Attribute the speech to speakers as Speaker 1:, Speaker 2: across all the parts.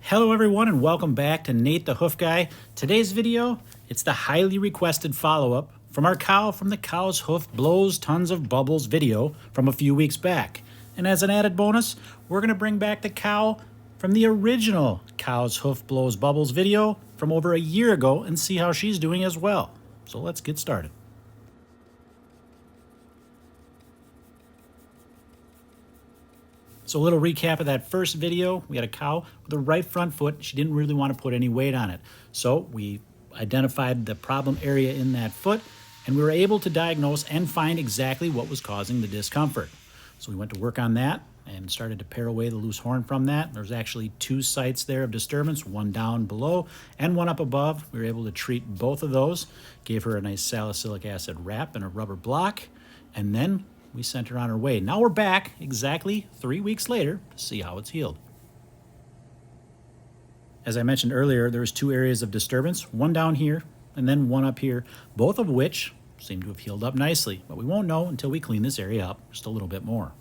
Speaker 1: Hello everyone and welcome back to Nate the Hoof Guy. Today's video, it's the highly requested follow-up from our cow from the Cow's Hoof Blows Tons of Bubbles video from a few weeks back. And as an added bonus, we're going to bring back the cow from the original Cow's Hoof Blows Bubbles video from over a year ago and see how she's doing as well. So let's get started. So a little recap of that first video. We had a cow with a right front foot. She didn't really want to put any weight on it. So we identified the problem area in that foot, and we were able to diagnose and find exactly what was causing the discomfort. So we went to work on that and started to pare away the loose horn from that. There's actually 2 sites there of disturbance, one down below and one up above. We were able to treat both of those, gave her a nice salicylic acid wrap and a rubber block, and then we sent her on her way. Now we're back exactly 3 weeks later to see how it's healed. As I mentioned earlier, there was 2 areas of disturbance, one down here and then one up here, both of which seem to have healed up nicely, but we won't know until we clean this area up just a little bit more.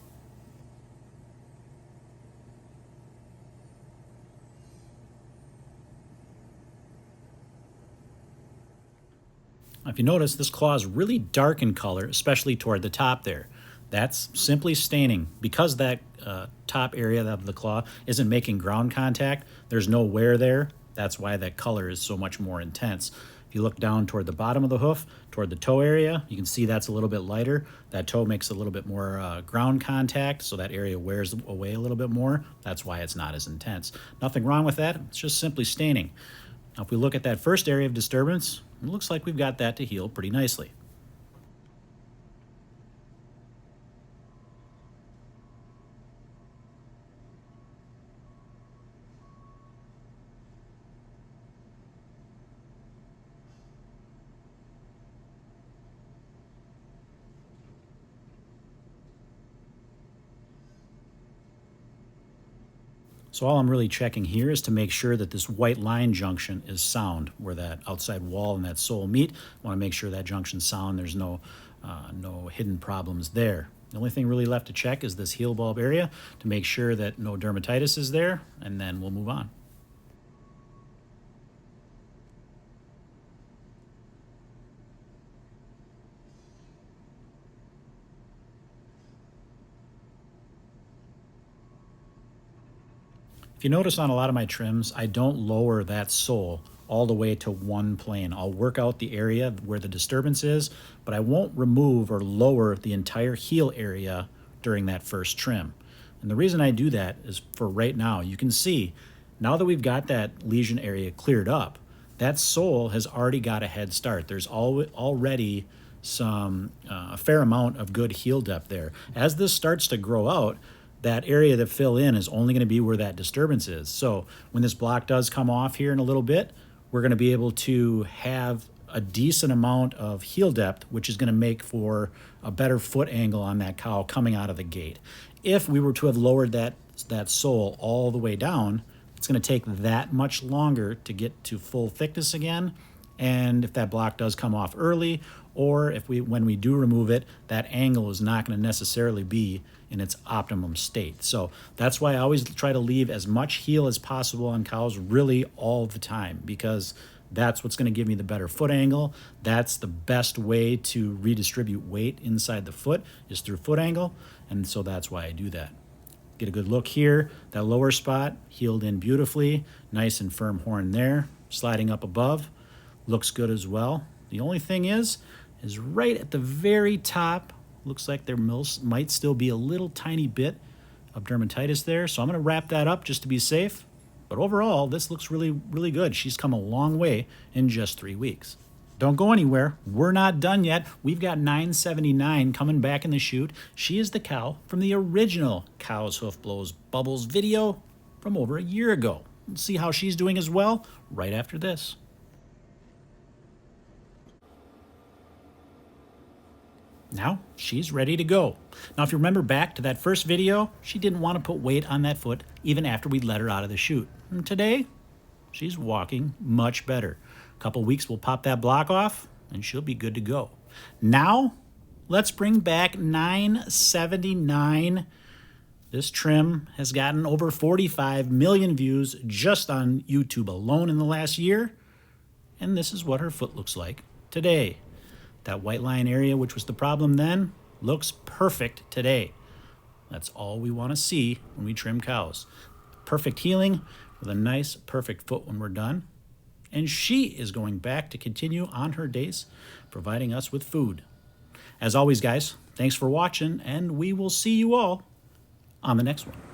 Speaker 1: Now, if you notice, this claw is really dark in color, especially toward the top there. That's simply staining. Because that top area of the claw isn't making ground contact, there's no wear there. That's why that color is so much more intense. If you look down toward the bottom of the hoof, toward the toe area, you can see that's a little bit lighter. That toe makes a little bit more ground contact, so that area wears away a little bit more. That's why it's not as intense. Nothing wrong with that. It's just simply staining. Now, if we look at that first area of disturbance, it looks like we've got that to heal pretty nicely. So all I'm really checking here is to make sure that this white line junction is sound, where that outside wall and that sole meet. I want to make sure that junction's sound. There's no hidden problems there. The only thing really left to check is this heel bulb area to make sure that no dermatitis is there, and then we'll move on. If you notice on a lot of my trims, I don't lower that sole all the way to one plane. I'll work out the area where the disturbance is, but I won't remove or lower the entire heel area during that first trim. And the reason I do that is for right now. You can see, now that we've got that lesion area cleared up, that sole has already got a head start. There's already a fair amount of good heel depth there. As this starts to grow out, that area to fill in is only going to be where that disturbance is. So when this block does come off here in a little bit, we're going to be able to have a decent amount of heel depth, which is going to make for a better foot angle on that cow coming out of the gate. If we were to have lowered that sole all the way down, it's going to take that much longer to get to full thickness again. And if that block does come off early, or when we do remove it, that angle is not going to necessarily be in its optimum state. So that's why I always try to leave as much heel as possible on cows really all the time, because that's what's going to give me the better foot angle. That's the best way to redistribute weight inside the foot, is through foot angle, and so that's why I do that. Get a good look here. That lower spot healed in beautifully, nice and firm horn there, sliding up above. Looks good as well. The only thing is right at the very top, looks like there might still be a little tiny bit of dermatitis there. So I'm going to wrap that up just to be safe. But overall, this looks really, really good. She's come a long way in just 3 weeks. Don't go anywhere. We're not done yet. We've got 979 coming back in the chute. She is the cow from the original Cow's Hoof Blows Bubbles video from over a year ago. We'll see how she's doing as well right after this. Now she's ready to go. Now, if you remember back to that first video, she didn't want to put weight on that foot even after we let her out of the chute. And today, she's walking much better. A couple weeks, we'll pop that block off and she'll be good to go. Now, let's bring back 979 This trim has gotten over 45 million views just on YouTube alone in the last year, and this is what her foot looks like today. That white line area, which was the problem then, looks perfect today. That's all we want to see when we trim cows. Perfect healing with a nice, perfect foot when we're done. And she is going back to continue on her days, providing us with food. As always, guys, thanks for watching, and we will see you all on the next one.